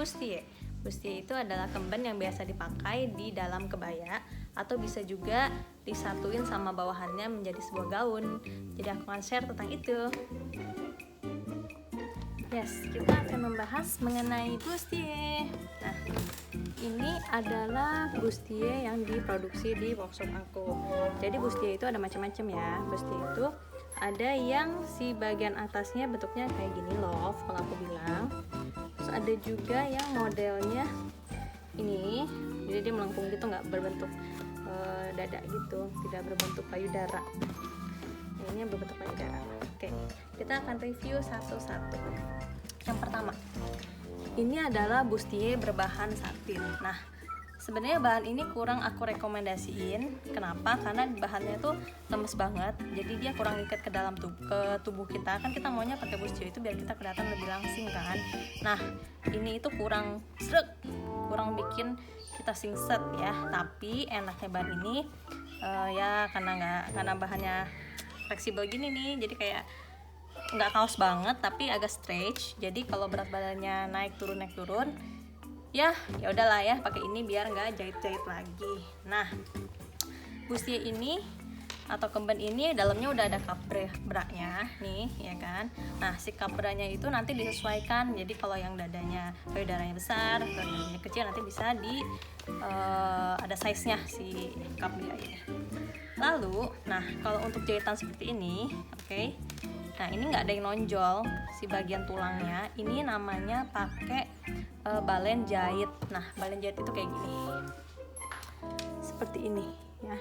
bustier. Bustier itu adalah kemben yang biasa dipakai di dalam kebaya, atau bisa juga disatuin sama bawahannya menjadi sebuah gaun. Jadi aku akan share tentang itu. Yes, kita akan membahas mengenai bustier. Nah, ini adalah bustier yang diproduksi di workshop aku. Jadi bustier itu ada macam-macam ya. Bustier itu ada yang si bagian atasnya bentuknya kayak gini loh, kalau aku bilang. Terus ada juga yang modelnya ini, jadi dia melengkung gitu, nggak berbentuk dada gitu, tidak berbentuk payudara. Ini berbentuk payudara. Oke, kita akan review satu-satu. Yang pertama, ini adalah bustier berbahan satin. Nah, sebenarnya bahan ini kurang aku rekomendasiin. Kenapa? Karena bahannya tuh lemes banget, jadi dia kurang ikat ke dalam tubuh kita. Kan kita maunya pakai bustier itu biar kita kelihatan lebih langsing kan. Nah, ini itu kurang bikin kita singset ya. Tapi enaknya bahan ini ya karena bahannya fleksibel gini nih, jadi kayak nggak kaos banget tapi agak stretch. Jadi kalau berat badannya naik turun ya udahlah ya, pakai ini biar nggak jahit-jahit lagi. Nah, bustier ini atau kemben ini dalamnya udah ada kapbraknya nih ya kan. Nah, si kapbranya itu nanti disesuaikan. Jadi kalau yang dadanya payudaranya besar atau dadanya kecil nanti bisa ada size-nya si kapbra ini. Lalu, nah kalau untuk jahitan seperti ini, oke. Nah, ini nggak ada yang nonjol si bagian tulangnya. Ini namanya pakai balen jahit. Nah, balen jahit itu kayak gini, seperti ini ya.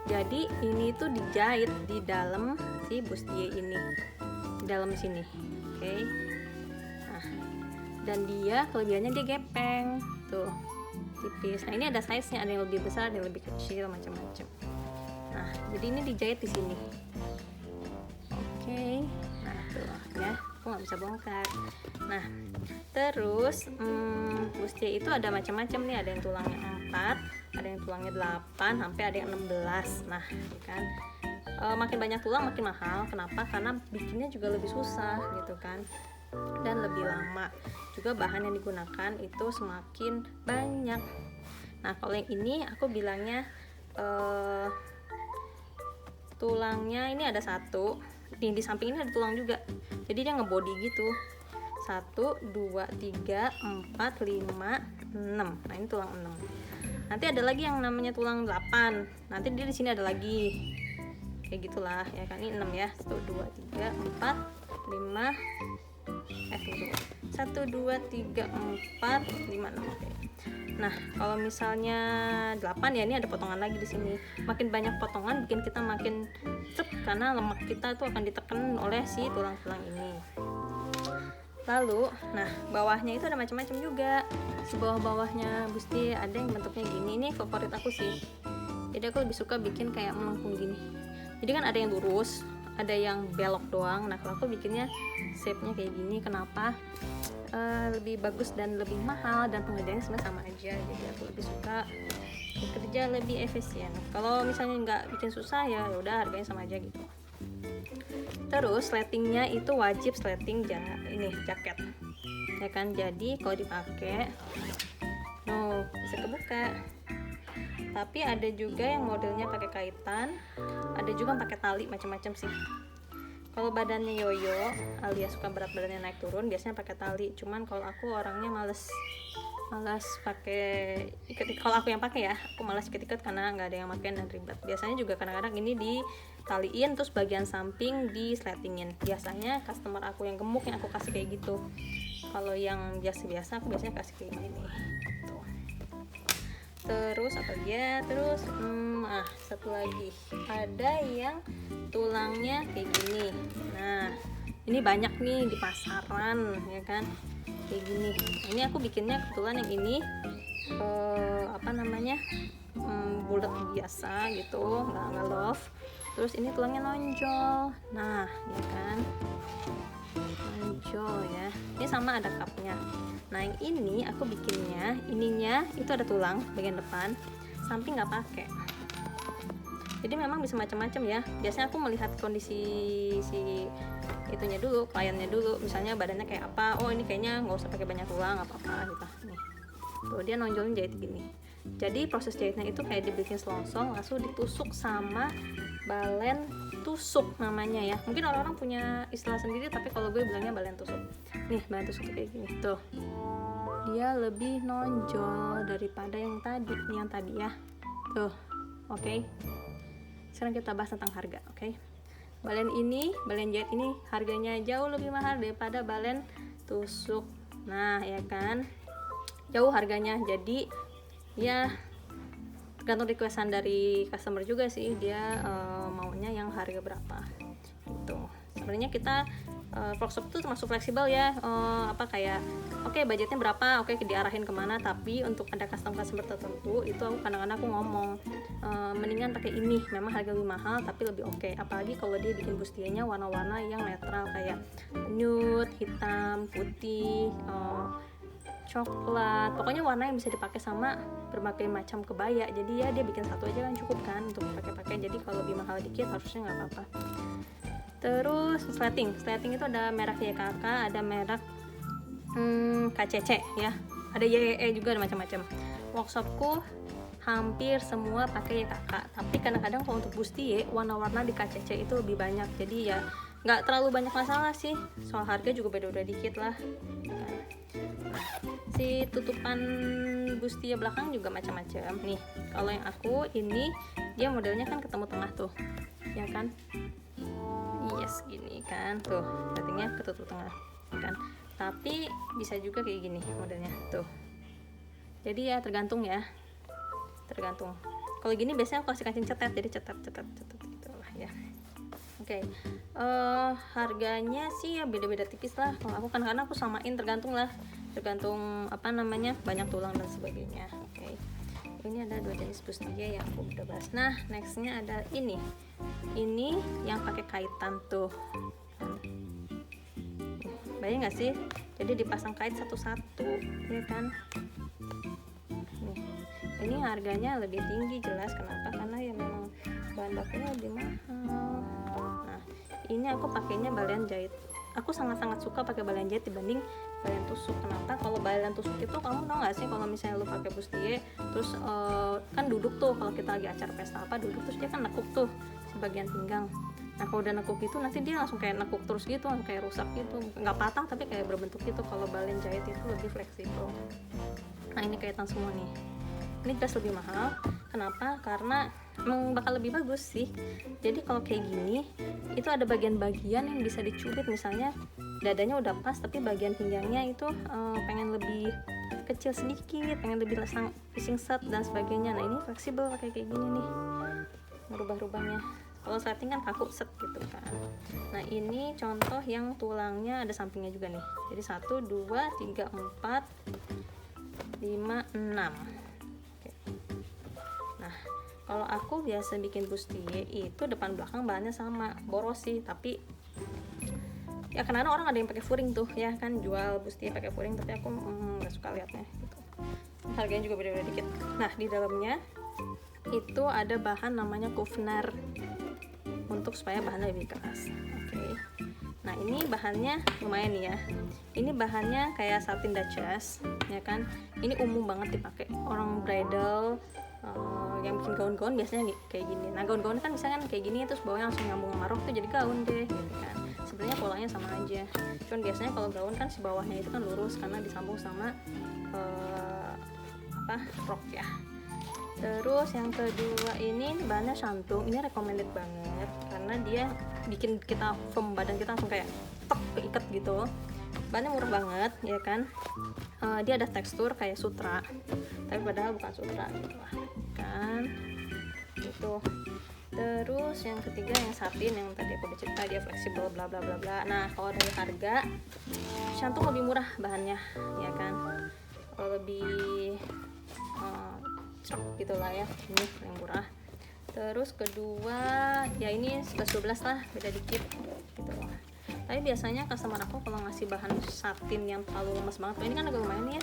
Jadi ini tuh dijahit di dalam si bustier ini, di dalam sini, oke. Nah, dan dia kelebihannya dia gepeng tuh, tipis. Nah, ini ada size-nya, ada yang lebih besar, ada yang lebih kecil, macam-macam. Nah, jadi ini dijahit di sini, oke. Nah, tuh ya, aku nggak bisa bongkar. Nah, terus bustier itu ada macam-macam nih. Ada yang tulangnya 4, ada yang tulangnya 8, sampai ada yang 16. Nah, kan makin banyak tulang makin mahal. Kenapa? Karena bikinnya juga lebih susah gitu kan, dan lebih lama. Juga bahan yang digunakan itu semakin banyak. Nah, kalau yang ini aku bilangnya tulangnya ini ada 1. Di samping ini ada tulang juga, jadi dia ngebody gitu. 1, 2, 3, 4, 5, 6. Nah, ini tulang 6. Nanti ada lagi yang namanya tulang 8. Nanti dia di sini ada lagi. Kayak gitulah ya kan. Ini 6 ya. 1, 2, 3, 4, 5. 1, 2, 3, 4, 5, 6. Oke. Nah, kalau misalnya 8 ya, ini ada potongan lagi di sini. Makin banyak potongan bikin kita makin karena lemak kita itu akan ditekan oleh si tulang-tulang ini. Lalu, nah bawahnya itu ada macam-macam juga. Si bawah-bawahnya bustier ada yang bentuknya gini. Ini favorit aku sih. Jadi aku lebih suka bikin kayak melengkung gini. Jadi kan ada yang lurus, ada yang belok doang. Nah, kalau aku bikinnya shape-nya kayak gini. Kenapa? Lebih bagus dan lebih mahal, dan pengerjaannya sebenarnya sama aja. Jadi aku lebih suka bekerja lebih efisien. Kalau misalnya nggak bikin susah ya udah harganya sama aja gitu. Terus sletingnya itu wajib sleting ini jaket ya kan. Jadi kalau dipakai bisa kebuka. Tapi ada juga yang modelnya pakai kaitan, ada juga pakai tali, macam-macam sih. Kalau badannya yoyo alias suka berat badannya naik turun, biasanya pakai tali. Cuman kalau aku orangnya males pakai ikat. Kalau aku yang pakai ya, aku malas ikat karena nggak ada yang pakai dan ribet. Biasanya juga kadang-kadang ini ditaliin, terus bagian samping disletingin. Biasanya customer aku yang gemuk yang aku kasih kayak gitu. Kalau yang biasa-biasa aku biasanya kasih kayak gini. Tuh. Terus apa dia? Terus satu lagi ada yang tulangnya kayak gini. Nah, ini banyak nih di pasaran ya kan, kayak gini. Ini aku bikinnya kebetulan yang ini bulat biasa gitu, nggak love. Terus ini tulangnya nonjol. Nah, ya kan, nonjol ya. Ini sama ada cupnya. Nah, yang ini aku bikinnya, ininya itu ada tulang bagian depan, samping nggak pakai. Jadi memang bisa macam-macam ya. Biasanya aku melihat kondisi si itunya dulu, kliennya dulu, misalnya badannya kayak apa, oh ini kayaknya nggak usah pakai banyak tulang, apa-apa gitu. Nih tuh dia nonjolin jahit gini. Jadi proses jahitnya itu kayak dibikin selongsong, langsung ditusuk sama balen tusuk namanya ya. Mungkin orang-orang punya istilah sendiri, tapi kalau gue bilangnya balen tusuk. Nih balen tusuk kayak gini tuh, dia lebih nonjol daripada yang tadi ya tuh. Oke. Sekarang kita bahas tentang harga. Oke. Balen jahit ini harganya jauh lebih mahal daripada balen tusuk. Nah ya kan, jauh harganya. Jadi ya tergantung requestan dari customer juga sih, dia maunya yang harga berapa gitu. Sebenarnya kita workshop itu termasuk fleksibel ya, kayak oke, budgetnya berapa, oke, diarahin kemana. Tapi untuk ada customer tertentu itu aku kadang-kadang aku ngomong mendingan pakai ini, memang harga lebih mahal tapi lebih oke. Apalagi kalau dia bikin bustianya warna-warna yang netral kayak nude, hitam, putih, coklat, pokoknya warna yang bisa dipakai sama berbagai macam kebaya. Jadi ya dia bikin satu aja kan cukup kan untuk pakai-pakai. Jadi kalau lebih mahal dikit harusnya nggak apa-apa. Terus slating itu ada merek YKK, ada merek KCC ya, ada YEE juga, ada macam-macam. Workshopku hampir semua pakai YKK, tapi kadang-kadang kalau untuk bustier warna-warna di KCC itu lebih banyak. Jadi ya nggak terlalu banyak masalah sih, soal harga juga beda-beda dikit lah. Si tutupan bustier belakang juga macam-macam nih. Kalau yang aku ini dia modelnya kan ketemu tengah tuh ya kan, yes gini kan tuh, settingnya ketutup tengah kan. Tapi bisa juga kayak gini modelnya tuh. Jadi ya tergantung. Kalau gini biasanya aku kasih kancing cetet, jadi cetet gitu lah ya. Oke. Harganya sih ya beda-beda tipis lah. Kalau aku kadang-kadang aku samain, tergantung banyak tulang dan sebagainya. Oke. Ini ada 2 jenis bustier yang aku udah bahas. Nah, nextnya ada ini yang pakai kaitan tuh. Bayang nggak sih? Jadi dipasang kait satu-satu ya kan. Ini harganya lebih tinggi, jelas. Kenapa? Karena ya memang bahan bakunya lebih mahal. Nah, ini aku pakainya balen jahit. Aku sangat-sangat suka pakai balen jahit dibanding balen tusuk. Kenapa? Kalau balen tusuk itu kamu tau gak sih, kalau misalnya lu pakai bustier terus kan duduk tuh, kalau kita lagi acara pesta apa duduk, terus dia kan nekuk tuh sebagian pinggang. Nah kalau udah nekuk gitu nanti dia langsung kayak nekuk terus gitu, kayak rusak gitu, nggak patah tapi kayak berbentuk gitu. Kalau balen jahit itu lebih fleksibel. Nah ini kaitan semua nih. Ini jelas lebih mahal. Kenapa? Karena emang bakal lebih bagus sih. Jadi kalau kayak gini itu ada bagian-bagian yang bisa dicubit, misalnya dadanya udah pas tapi bagian pinggangnya itu pengen lebih kecil sedikit, pengen lebih lesang fishing set dan sebagainya. Nah ini fleksibel kayak gini nih, merubah-rubahnya. Kalau slating kan kaku set gitu kan. Nah ini contoh yang tulangnya ada sampingnya juga nih. Jadi 1, 2, 3, 4, 5, 6. Nah kalau aku biasa bikin bustier itu depan belakang bahannya sama, boros sih, tapi ya karena orang ada yang pakai furing tuh ya kan, jual bustier pakai furing, tapi aku nggak suka liatnya gitu. Harganya juga beda-beda dikit. Nah di dalamnya itu ada bahan namanya Kuvner untuk supaya bahannya lebih keras. Oke. Nah ini bahannya lumayan nih ya. Ini bahannya kayak satin Duchess ya kan. Ini umum banget dipakai orang bridal, yang bikin gaun-gaun biasanya kayak gini. Nah gaun-gaun kan misalkan kayak gini terus bawahnya langsung nyambung sama rok tuh jadi gaun deh gitu kan. Sebenarnya polanya sama aja. Cuman biasanya kalau gaun kan si bawahnya itu kan lurus karena disambung sama rok ya. Terus yang kedua ini bahannya Shantung. Ini recommended banget karena dia bikin kita firm, badan kita langsung kayak tek keikat gitu. Bahannya murah banget ya kan. Dia ada tekstur kayak sutra, tapi padahal bukan sutra gitu lah kan. Gitu. Terus yang ketiga yang satin, yang tadi aku udah cerita dia fleksibel bla bla bla bla. Nah kalau dari harga Shantung lebih murah bahannya ya kan. Lebih gitulah ya, ini yang murah. Terus kedua ya ini 11-12 lah, beda dikit gitu lah. Tapi biasanya customer aku kalau ngasih bahan satin yang terlalu lemas banget, ini kan agak lumayan ya,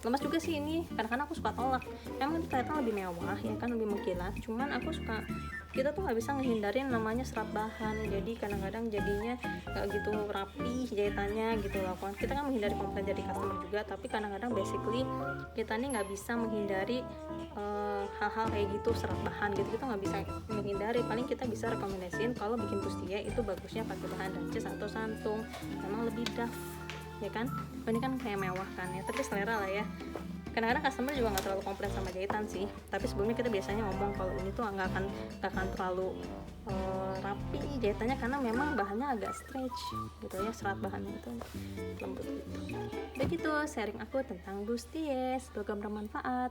lemas juga sih ini. Kadang-kadang aku suka tolak, emang kelihatan lebih mewah ya kan, lebih mengkilat, cuman aku suka, kita tuh nggak bisa ngehindarin namanya serat bahan, jadi kadang-kadang jadinya nggak gitu rapi jahitannya gitu loh kan. Kita kan menghindari komplain dari customer juga, tapi kadang-kadang basically kita nih nggak bisa menghindari hal-hal kayak gitu, serat bahan gitu kita nggak bisa menghindari. Paling kita bisa rekomendasiin kalau bikin bustier itu bagusnya pakai bahan dances atau santung, memang lebih daf ya kan. Ini kan kayak mewah kan ya, tapi selera lah ya. Kadang-kadang customer juga nggak terlalu komplain sama jahitan sih, tapi sebelumnya kita biasanya ngomong kalau ini tuh nggak akan terlalu rapi jahitannya, karena memang bahannya agak stretch gitu ya, serat bahannya itu lembut gitu. Begitu sharing aku tentang bustier, semoga bermanfaat.